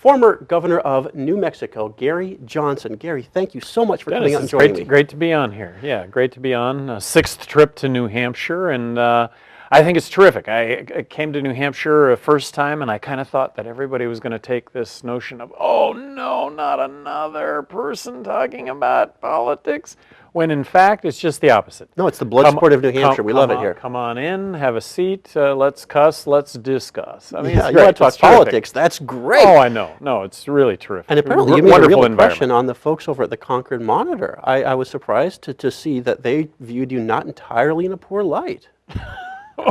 former governor of New Mexico, Gary Johnson. Gary, thank you so much for coming out and joining me. Great to be on here. Yeah, great to be on. Sixth trip to New Hampshire, and I think it's terrific. I came to New Hampshire a first time, and I kind of thought that everybody was going to take this notion of, oh no, not another person talking about politics, when in fact it's just the opposite. No, it's the blood sport of New Hampshire. We love it here. Come on in, have a seat, let's cuss, let's discuss. I mean, yeah, you want to talk politics, that's great. Oh, I know. No, it's really terrific. And apparently you made a real impression on the folks over at the Concord Monitor. I was surprised to see that they viewed you not entirely in a poor light.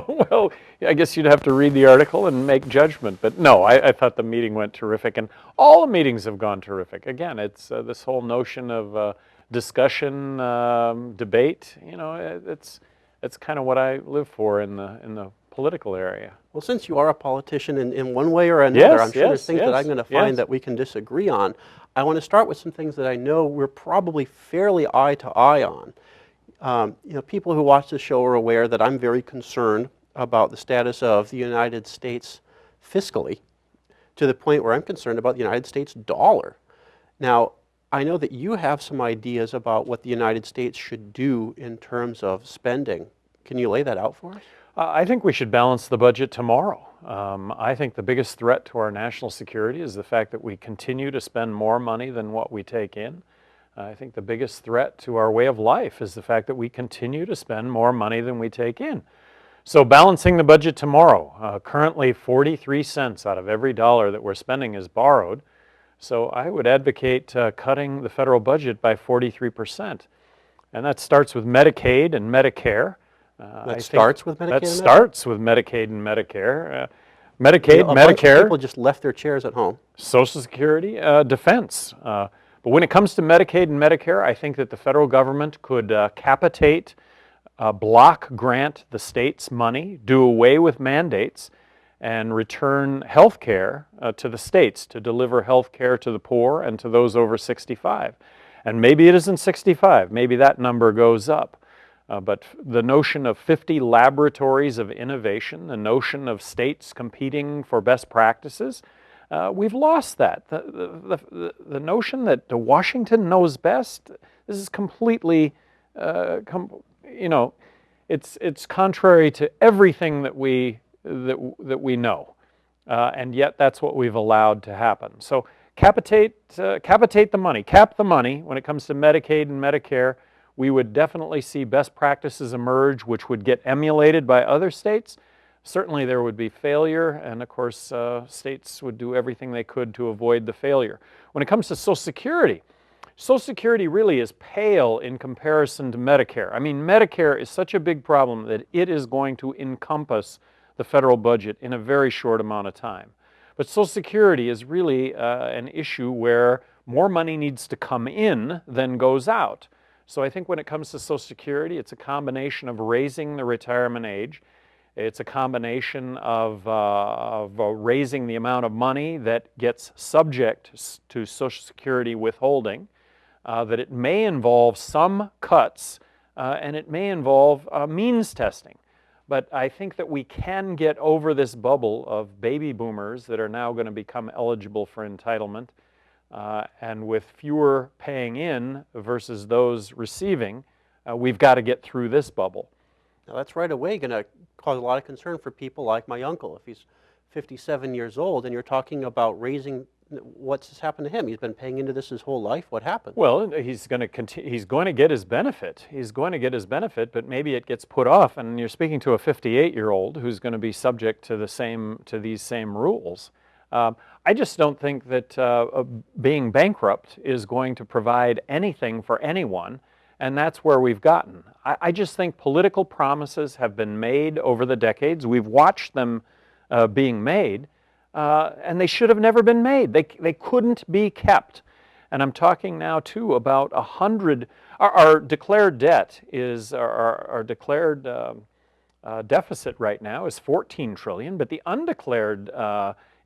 Well, I guess you'd have to read the article and make judgment. But no, I thought the meeting went terrific. And all the meetings have gone terrific. Again, it's this whole notion of discussion, debate. You know, it's kind of what I live for in the political area. Well, since you are a politician in one way or another, I'm sure there's things that I'm going to find that we can disagree on. I want to start with some things that I know we're probably fairly eye to eye on. You know, people who watch the show are aware that I'm very concerned about the status of the United States fiscally, to the point where I'm concerned about the United States dollar. Now, I know that you have some ideas about what the United States should do in terms of spending. Can you lay that out for us? I think we should balance the budget tomorrow. I think the biggest threat to our national security is the fact that we continue to spend more money than what we take in. I think the biggest threat to our way of life is the fact that we continue to spend more money than we take in. So balancing the budget tomorrow, currently 43 cents out of every dollar that we're spending is borrowed. So I would advocate cutting the federal budget by 43%. And that starts with Medicaid and Medicare. That starts with Medicaid and Medicare. Medicaid, a Medicare. Bunch of people just left their chairs at home. Social Security, defense. But when it comes to Medicaid and Medicare, I think that the federal government could capitate, block grant the states money, do away with mandates, and return health care to the states to deliver health care to the poor and to those over 65. And maybe it isn't 65, maybe that number goes up. But the notion of 50 laboratories of innovation, the notion of states competing for best practices, we've lost that. The notion that Washington knows best, this is completely, you know, it's contrary to everything that we know, and yet that's what we've allowed to happen. So capitate the money, cap the money when it comes to Medicaid and Medicare. We would definitely see best practices emerge, which would get emulated by other states. Certainly there would be failure, and of course states would do everything they could to avoid the failure. When it comes to Social Security really is pale in comparison to Medicare. I mean, Medicare is such a big problem that it is going to encompass the federal budget in a very short amount of time. But Social Security is really an issue where more money needs to come in than goes out. So I think when it comes to Social Security, it's a combination of raising the retirement age. It's a combination of raising the amount of money that gets subject to Social Security withholding, that it may involve some cuts, and it may involve means testing. But I think that we can get over this bubble of baby boomers that are now going to become eligible for entitlement, and with fewer paying in versus those receiving, we've got to get through this bubble. Now that's right away going to cause a lot of concern for people like my uncle. If he's 57 years old and you're talking about raising, what's happened to him? He's been paying into this his whole life. What happened? Well, he's going to get his benefit. He's going to get his benefit, but maybe it gets put off. And you're speaking to a 58-year-old who's going to be subject to these same rules. I just don't think that being bankrupt is going to provide anything for anyone. And that's where we've gotten. I just think political promises have been made over the decades. We've watched them being made, and they should have never been made. They couldn't be kept. And I'm talking now, too, about 100. Our declared debt is, our declared deficit right now is $14 trillion, but the undeclared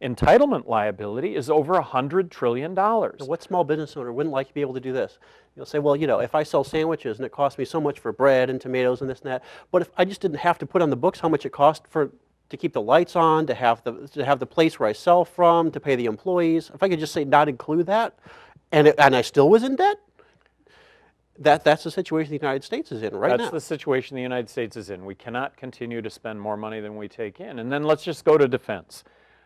entitlement liability is over $100 trillion. What small business owner wouldn't like to be able to do this? You'll say, well, you know, if I sell sandwiches and it costs me so much for bread and tomatoes and this and that, but if I just didn't have to put on the books how much it cost for to keep the lights on, to have the place where I sell from, to pay the employees. If I could just say not include that, and I still was in debt, that's the situation the United States is in right now. That's the situation the United States is in. We cannot continue to spend more money than we take in. And then let's just go to defense.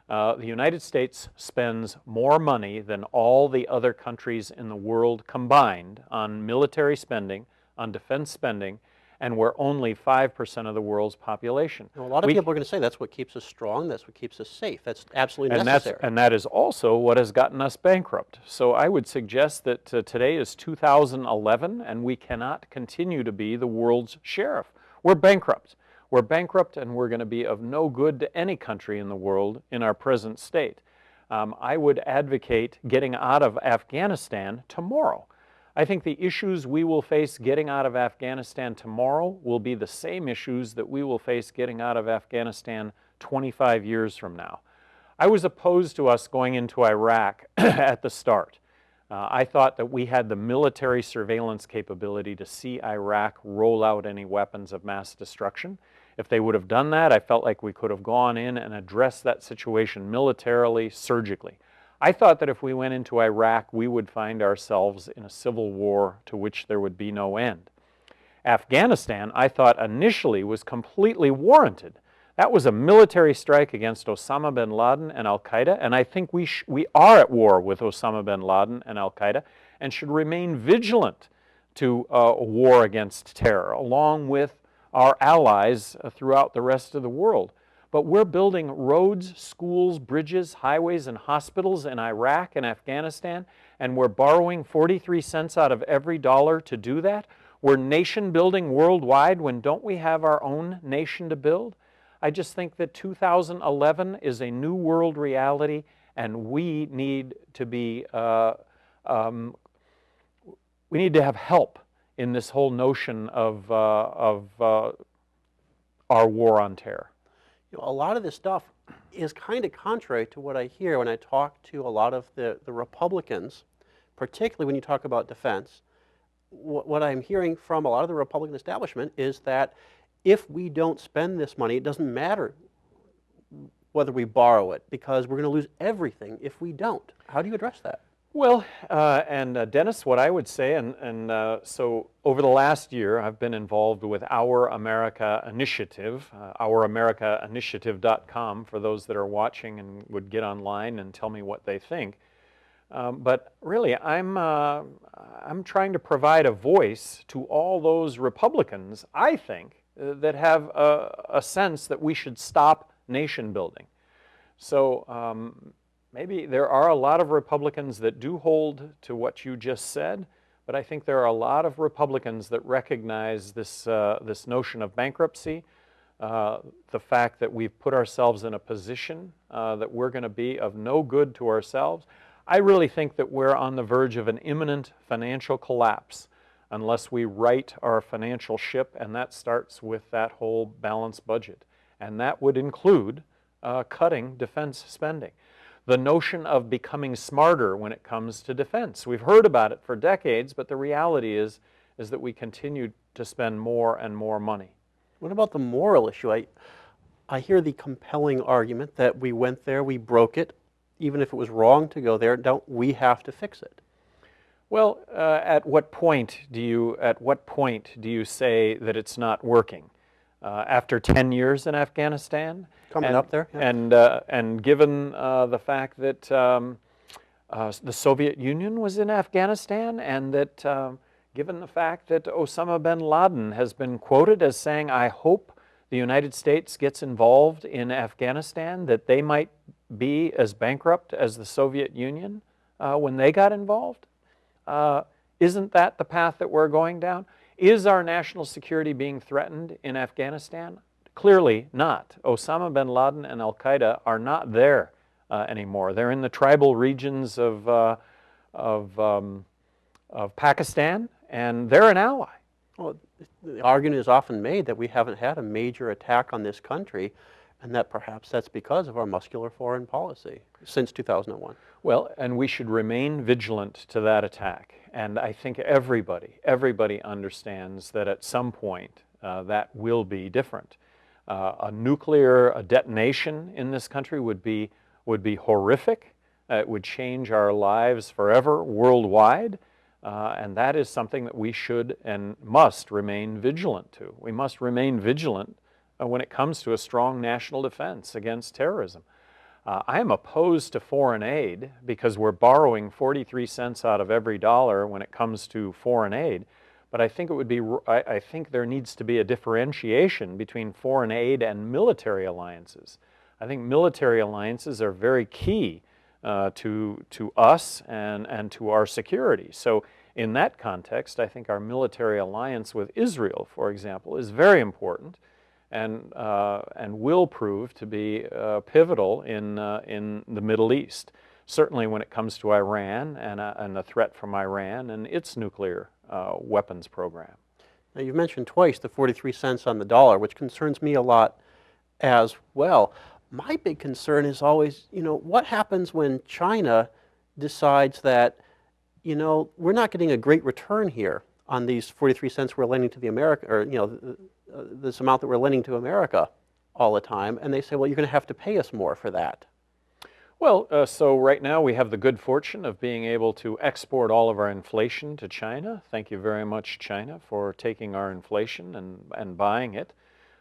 The United States spends more money than all the other countries in the world combined on military spending, on defense spending, and we're only 5% of the world's population. Now, a lot of people are going to say that's what keeps us strong, that's what keeps us safe. That's absolutely necessary. And that is also what has gotten us bankrupt. So I would suggest that today is 2011 and we cannot continue to be the world's sheriff. We're bankrupt. We're bankrupt and we're going to be of no good to any country in the world in our present state. I would advocate getting out of Afghanistan tomorrow. I think the issues we will face getting out of Afghanistan tomorrow will be the same issues that we will face getting out of Afghanistan 25 years from now. I was opposed to us going into Iraq at the start. I thought that we had the military surveillance capability to see Iraq roll out any weapons of mass destruction. If they would have done that, I felt like we could have gone in and addressed that situation militarily, surgically. I thought that if we went into Iraq, we would find ourselves in a civil war to which there would be no end. Afghanistan, I thought initially was completely warranted. That was a military strike against Osama bin Laden and al-Qaeda, and I think we are at war with Osama bin Laden and al-Qaeda and should remain vigilant to a war against terror, along with our allies throughout the rest of the world. But we're building roads, schools, bridges, highways, and hospitals in Iraq and Afghanistan, and we're borrowing 43 cents out of every dollar to do that. We're nation building worldwide when don't we have our own nation to build? I just think that 2011 is a new world reality, and we need to be, we need to have help in this whole notion of our war on terror. You know, a lot of this stuff is kind of contrary to what I hear when I talk to a lot of the Republicans, particularly when you talk about defense. What I'm hearing from a lot of the Republican establishment is that if we don't spend this money, it doesn't matter whether we borrow it, because we're going to lose everything if we don't. How do you address that? Well, Dennis, what I would say, so over the last year, I've been involved with Our America Initiative, ouramericainitiative.com, for those that are watching and would get online and tell me what they think. But really, I'm trying to provide a voice to all those Republicans, I think, that have a sense that we should stop nation building. So maybe there are a lot of Republicans that do hold to what you just said, but I think there are a lot of Republicans that recognize this, this notion of bankruptcy, the fact that we've put ourselves in a position that we're going to be of no good to ourselves. I really think that we're on the verge of an imminent financial collapse unless we right our financial ship, and that starts with that whole balanced budget. And that would include cutting defense spending. The notion of becoming smarter when it comes to defense. We've heard about it for decades, but the reality is that we continue to spend more and more money. What about the moral issue? I hear the compelling argument that we went there, we broke it. Even if it was wrong to go there, don't we have to fix it? Well, at what point do you say that it's not working? After 10 years in Afghanistan? Coming up there. Yeah. And given the fact that the Soviet Union was in Afghanistan, and that given the fact that Osama bin Laden has been quoted as saying, I hope the United States gets involved in Afghanistan, that they might be as bankrupt as the Soviet Union when they got involved? Isn't that the path that we're going down? Is our national security being threatened in Afghanistan? Clearly not. Osama bin Laden and al-Qaeda are not there anymore. They're in the tribal regions of Pakistan, and they're an ally. Well, the argument is often made that we haven't had a major attack on this country, and that perhaps that's because of our muscular foreign policy since 2001. Well, and we should remain vigilant to that attack. And I think everybody understands that at some point that will be different. A nuclear detonation in this country would be horrific. It would change our lives forever worldwide, and that is something that we should and must remain vigilant to. We must remain vigilant when it comes to a strong national defense against terrorism. I am opposed to foreign aid because we're borrowing 43 cents out of every dollar when it comes to foreign aid. But I think it would be, I think there needs to be a differentiation between foreign aid and military alliances. I think military alliances are very key to us and to our security. So in that context, I think our military alliance with Israel, for example, is very important and will prove to be pivotal in the Middle East. Certainly when it comes to Iran and the threat from Iran and its nuclear weapons program. Now, you've mentioned twice the 43 cents on the dollar, which concerns me a lot as well. My big concern is always, what happens when China decides that, we're not getting a great return here on these 43 cents we're lending to the America, or, this amount that we're lending to America all the time, and they say, well, you're going to have to pay us more for that. Well, so right now we have the good fortune of being able to export all of our inflation to China. Thank you very much, China, for taking our inflation and buying it.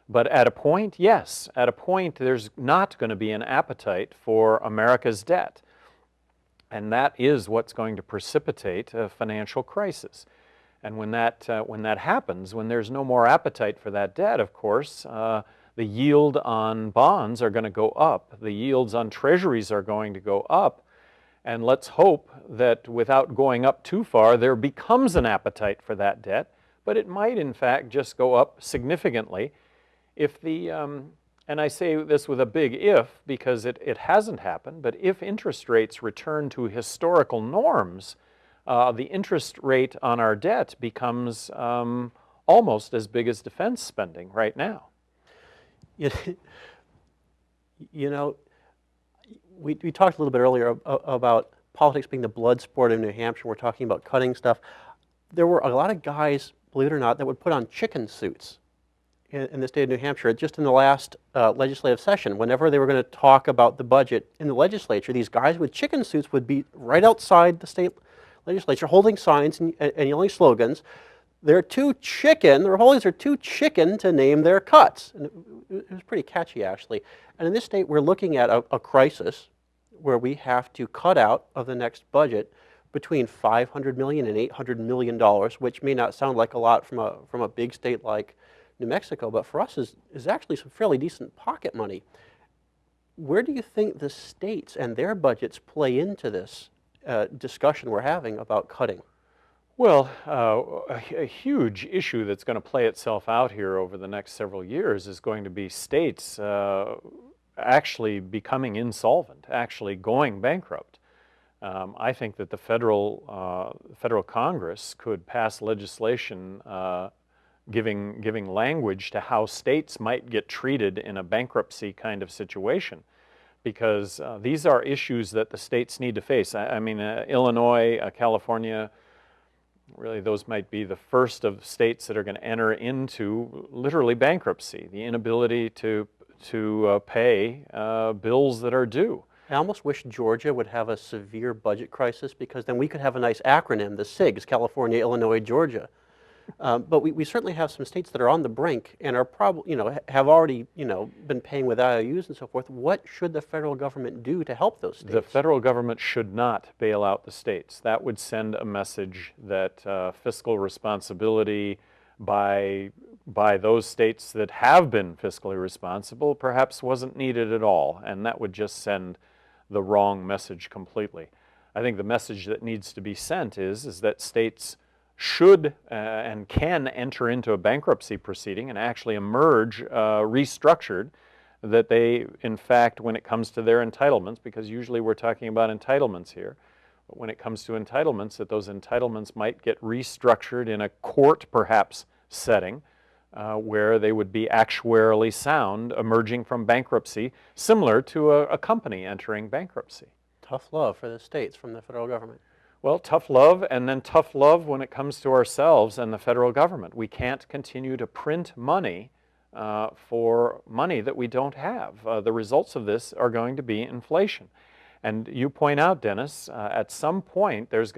But at a point, yes, at a point there's not going to be an appetite for America's debt. And that is what's going to precipitate a financial crisis. And when that happens, when there's no more appetite for that debt, of course, the yield on bonds are going to go up. The yields on treasuries are going to go up. And let's hope that without going up too far, there becomes an appetite for that debt. But it might, in fact, just go up significantly if the, and I say this with a big if because it hasn't happened, but if interest rates return to historical norms, the interest rate on our debt becomes almost as big as defense spending right now. We talked a little bit earlier about politics being the blood sport in New Hampshire. We're talking about cutting stuff. There were a lot of guys, believe it or not, that would put on chicken suits in the state of New Hampshire. Just in the last legislative session, whenever they were going to talk about the budget in the legislature, these guys with chicken suits would be right outside the state legislature holding signs and yelling slogans. They're too chicken, the Republicans are too chicken to name their cuts. And it was pretty catchy, actually. And in this state, we're looking at a crisis where we have to cut out of the next budget between $500 million and $800 million, which may not sound like a lot from a big state like New Mexico, but for us is actually some fairly decent pocket money. Where do you think the states and their budgets play into this discussion we're having about cutting? Well, a huge issue that's going to play itself out here over the next several years is going to be states actually becoming insolvent, actually going bankrupt. I think that the federal Congress could pass legislation giving language to how states might get treated in a bankruptcy kind of situation, because these are issues that the states need to face. I mean, Illinois, California, really those might be the first of states that are going to enter into literally bankruptcy, the inability to pay bills that are due. I almost wish Georgia would have a severe budget crisis, because then we could have a nice acronym, the SIGs, California, Illinois, Georgia. But we certainly have some states that are on the brink and are probably, have already, been paying with IOUs and so forth. What should the federal government do to help those states? The federal government should not bail out the states. That would send a message that fiscal responsibility by those states that have been fiscally responsible perhaps wasn't needed at all, and that would just send the wrong message completely. I think the message that needs to be sent is that states should and can enter into a bankruptcy proceeding and actually emerge restructured, that they, in fact, when it comes to their entitlements, because usually we're talking about entitlements here, but when it comes to entitlements, that those entitlements might get restructured in a court, perhaps, setting where they would be actuarially sound emerging from bankruptcy, similar to a company entering bankruptcy. Tough love for the states from the federal government. Well, tough love, and then tough love when it comes to ourselves and the federal government. We can't continue to print money for money that we don't have. The results of this are going to be inflation. And you point out, Dennis, at some point there's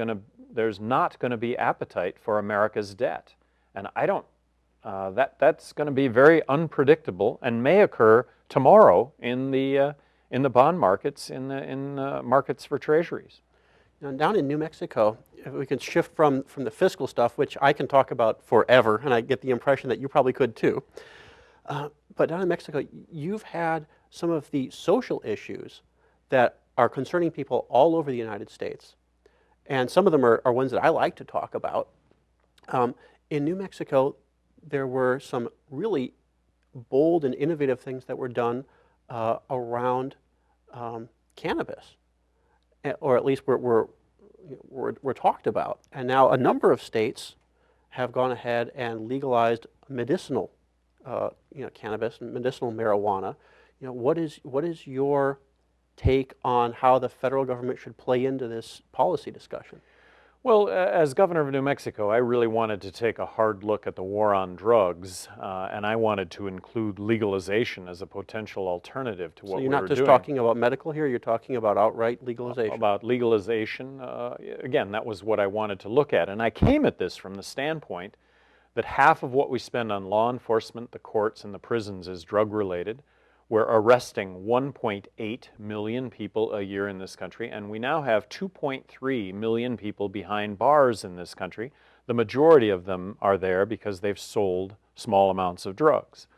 not going to be appetite for America's debt. And I don't, that's going to be very unpredictable and may occur tomorrow in the bond markets, in markets for treasuries. Now, down in New Mexico, if we can shift from the fiscal stuff, which I can talk about forever, and I get the impression that you probably could too. But down in Mexico, you've had some of the social issues that are concerning people all over the United States. And some of them are ones that I like to talk about. In New Mexico, there were some really bold and innovative things that were done around cannabis, or at least were talked about. And now a number of states have gone ahead and legalized medicinal cannabis, medicinal marijuana. What is your take on how the federal government should play into this policy discussion? Well, as governor of New Mexico, I really wanted to take a hard look at the war on drugs, and I wanted to include legalization as a potential alternative to what we were doing. So you're not just talking about medical here, you're talking about outright legalization? About legalization. Again, that was what I wanted to look at. And I came at this from the standpoint that half of what we spend on law enforcement, the courts, and the prisons is drug-related. We're arresting 1.8 million people a year in this country, and we now have 2.3 million people behind bars in this country. The majority of them are there because they've sold small amounts of drugs.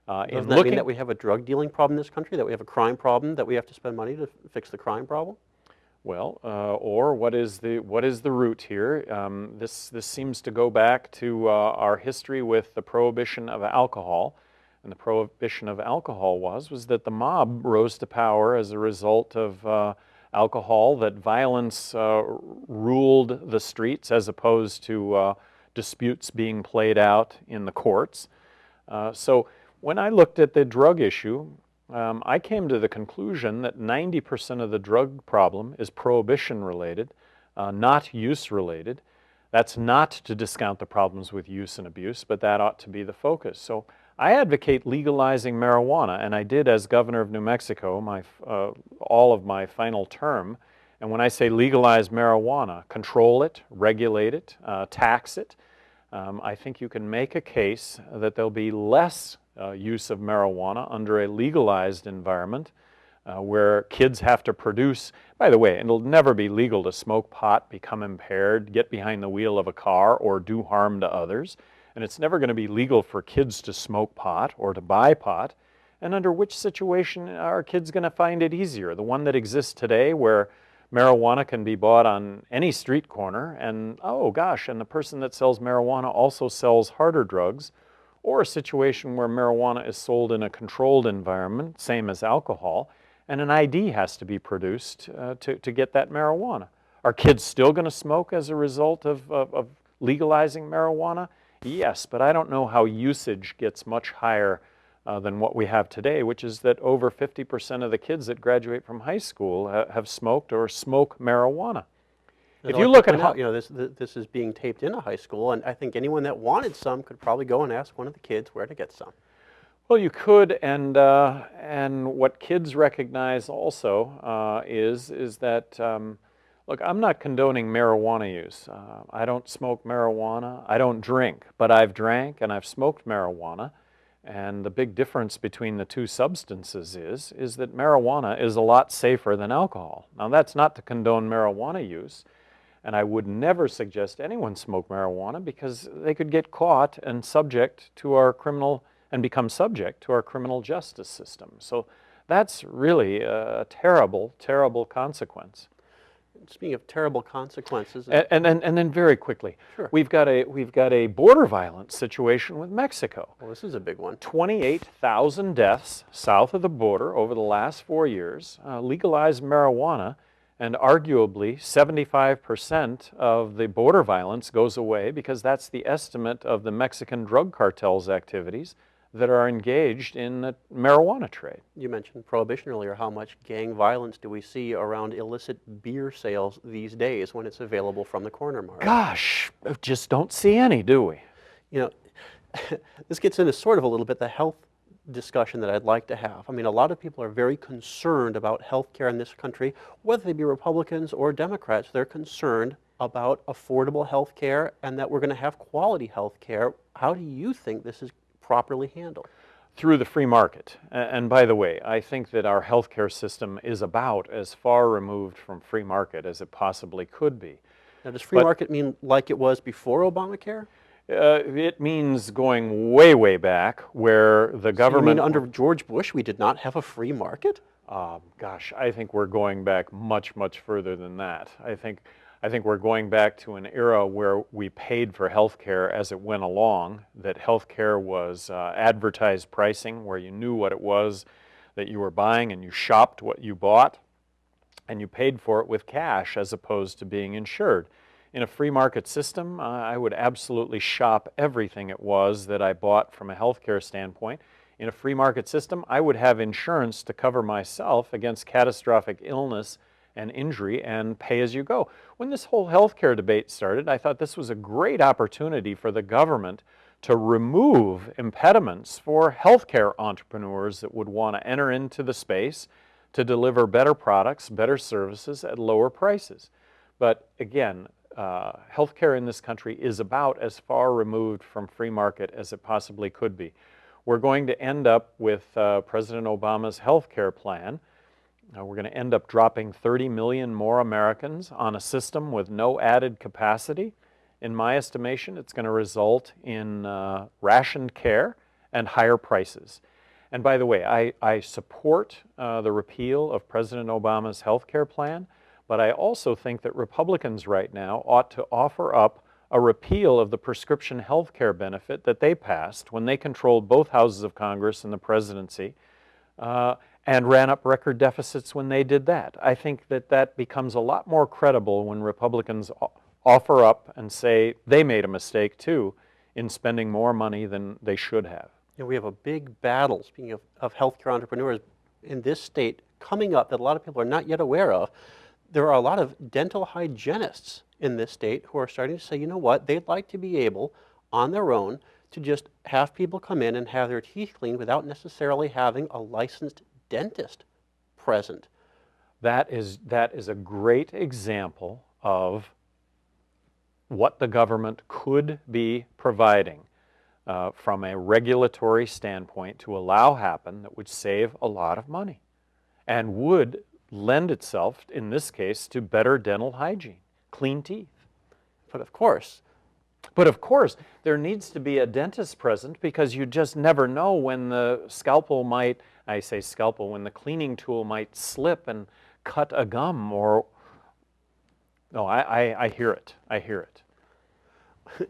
Doesn't that mean that we have a drug dealing problem in this country, that we have a crime problem, that we have to spend money to fix the crime problem? Well, or what is the root here? This seems to go back to our history with the prohibition of alcohol. And the prohibition of alcohol was that the mob rose to power as a result of alcohol, that violence ruled the streets as opposed to disputes being played out in the courts. So when I looked at the drug issue, I came to the conclusion that 90% of the drug problem is prohibition related, not use related. That's not to discount the problems with use and abuse, but that ought to be the focus. So I advocate legalizing marijuana, and I did as governor of New Mexico all of my final term. And when I say legalize marijuana, control it, regulate it, tax it, I think you can make a case that there'll be less use of marijuana under a legalized environment where kids have to produce. By the way, it'll never be legal to smoke pot, become impaired, get behind the wheel of a car, or do harm to others. And it's never going to be legal for kids to smoke pot or to buy pot. And under which situation are kids going to find it easier? The one that exists today where marijuana can be bought on any street corner and, oh gosh, and the person that sells marijuana also sells harder drugs, or a situation where marijuana is sold in a controlled environment, same as alcohol, and an ID has to be produced to get that marijuana. Are kids still going to smoke as a result of legalizing marijuana? Yes, but I don't know how usage gets much higher than what we have today, which is that over 50% of the kids that graduate from high school have smoked or smoke marijuana. If you look at how, this is being taped in a high school, and I think anyone that wanted some could probably go and ask one of the kids where to get some. Well, you could, and what kids recognize also is that. Look, I'm not condoning marijuana use. I don't smoke marijuana. I don't drink, but I've drank and I've smoked marijuana. And the big difference between the two substances is that marijuana is a lot safer than alcohol. Now, that's not to condone marijuana use, and I would never suggest anyone smoke marijuana because they could get caught and become subject to our criminal justice system. So that's really a terrible, terrible consequence. Speaking of terrible consequences, and then very quickly, sure. we've got a border violence situation with Mexico. Well, this is a big one. 28,000 deaths south of the border over the last 4 years. Legalized marijuana, and arguably 75% of the border violence goes away because that's the estimate of the Mexican drug cartels' activities that are engaged in the marijuana trade. You mentioned prohibition earlier. How much gang violence do we see around illicit beer sales these days when it's available from the corner market? Gosh, just don't see any, do we? this gets into sort of a little bit the health discussion that I'd like to have. I mean, a lot of people are very concerned about health care in this country, whether they be Republicans or Democrats. They're concerned about affordable health care and that we're going to have quality health care. How do you think this is properly handled? Through the free market. And by the way, I think that our healthcare system is about as far removed from free market as it possibly could be. Now, does free market mean like it was before Obamacare? It means going way, way back where the government... So you mean under George Bush we did not have a free market? Gosh, I think we're going back much, much further than that. I think we're going back to an era where we paid for health care as it went along, that health care was advertised pricing, where you knew what it was that you were buying and you shopped what you bought, and you paid for it with cash as opposed to being insured. In a free market system, I would absolutely shop everything it was that I bought from a healthcare standpoint. In a free market system, I would have insurance to cover myself against catastrophic illness and injury and pay as you go. When this whole healthcare debate started, I thought this was a great opportunity for the government to remove impediments for healthcare entrepreneurs that would want to enter into the space to deliver better products, better services at lower prices. But again, healthcare in this country is about as far removed from free market as it possibly could be. We're going to end up with President Obama's healthcare plan. We're going to end up dropping 30 million more Americans on a system with no added capacity. In my estimation, it's going to result in rationed care and higher prices. And by the way, I support the repeal of President Obama's healthcare plan, but I also think that Republicans right now ought to offer up a repeal of the prescription health care benefit that they passed when they controlled both houses of Congress and the presidency, and ran up record deficits when they did that. I think that that becomes a lot more credible when Republicans offer up and say they made a mistake too in spending more money than they should have. You know, we have a big battle, speaking of healthcare entrepreneurs in this state coming up that a lot of people are not yet aware of. There are a lot of dental hygienists in this state who are starting to say, you know what, they'd like to be able, on their own, to just have people come in and have their teeth cleaned without necessarily having a licensed dentist present. That is a great example of what the government could be providing from a regulatory standpoint to allow happen that would save a lot of money and would lend itself, in this case, to better dental hygiene, clean teeth. But of course, there needs to be a dentist present because you just never know when the scalpel might, I say scalpel, when the cleaning tool might slip and cut a gum or, no, I hear it.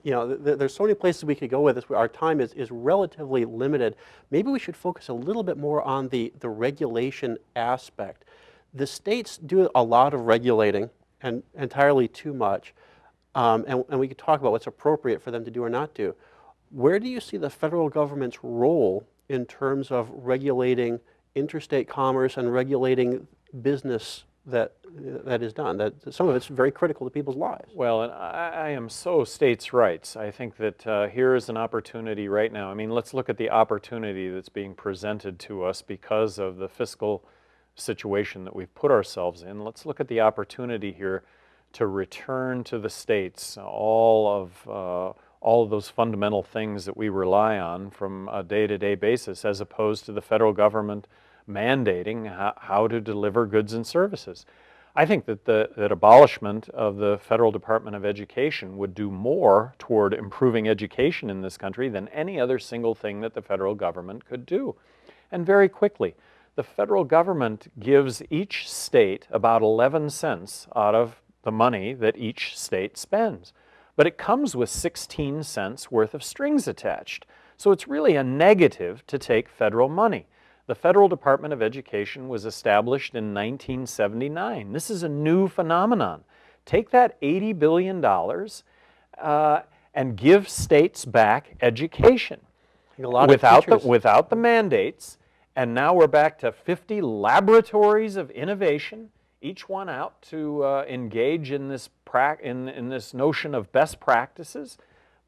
You know, there's so many places we could go with this. Our time is relatively limited. Maybe we should focus a little bit more on the regulation aspect. The states do a lot of regulating, and entirely too much, and we could talk about what's appropriate for them to do or not do. Where do you see the federal government's role in terms of regulating interstate commerce and regulating business that is done? That some of it's very critical to people's lives. Well, and I am so states' rights. I think that here is an opportunity right now. I mean, let's look at the opportunity that's being presented to us because of the fiscal situation that we've put ourselves in. Let's look at the opportunity here to return to the states all of those fundamental things that we rely on from a day-to-day basis, as opposed to the federal government mandating how to deliver goods and services. I think that that abolishment of the Federal Department of Education would do more toward improving education in this country than any other single thing that the federal government could do. And very quickly, the federal government gives each state about 11 cents out of the money that each state spends. But it comes with 16 cents worth of strings attached. So it's really a negative to take federal money. The Federal Department of Education was established in 1979. This is a new phenomenon. Take that $80 billion and give states back education without the mandates. And now we're back to 50 laboratories of innovation, each one out to engage in this notion of best practices.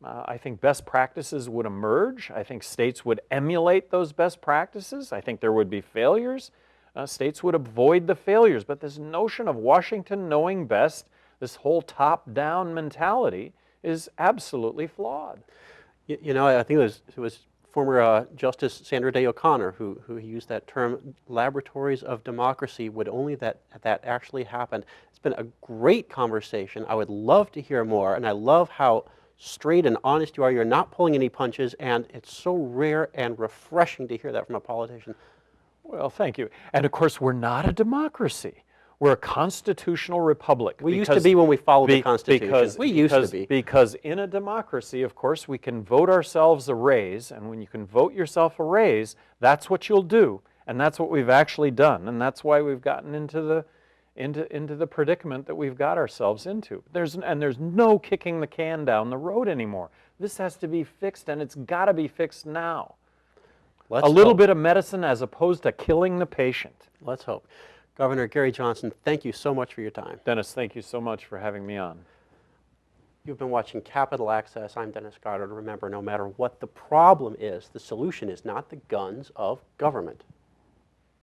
I think best practices would emerge. I think states would emulate those best practices. I think there would be failures. States would avoid the failures. But this notion of Washington knowing best, this whole top-down mentality, is absolutely flawed. You know, I think it was former Justice Sandra Day O'Connor who used that term, laboratories of democracy, would only that actually happen. It's been a great conversation. I would love to hear more, and I love how straight and honest you are. You're not pulling any punches, and it's so rare and refreshing to hear that from a politician. Well, thank you. And of course, we're not a democracy. We're a constitutional republic. We used to be when we followed the Constitution. We used to be. Because in a democracy, of course, we can vote ourselves a raise, and when you can vote yourself a raise, that's what you'll do. And that's what we've actually done. And that's why we've gotten into the predicament that we've got ourselves into. There's no kicking the can down the road anymore. This has to be fixed, and it's got to be fixed now. Let's a little hope. bit of medicine as opposed to killing the patient. Let's hope. Governor Gary Johnson, thank you so much for your time. Dennis, thank you so much for having me on. You've been watching Capital Access. I'm Dennis Goddard. Remember, no matter what the problem is, the solution is not the guns of government.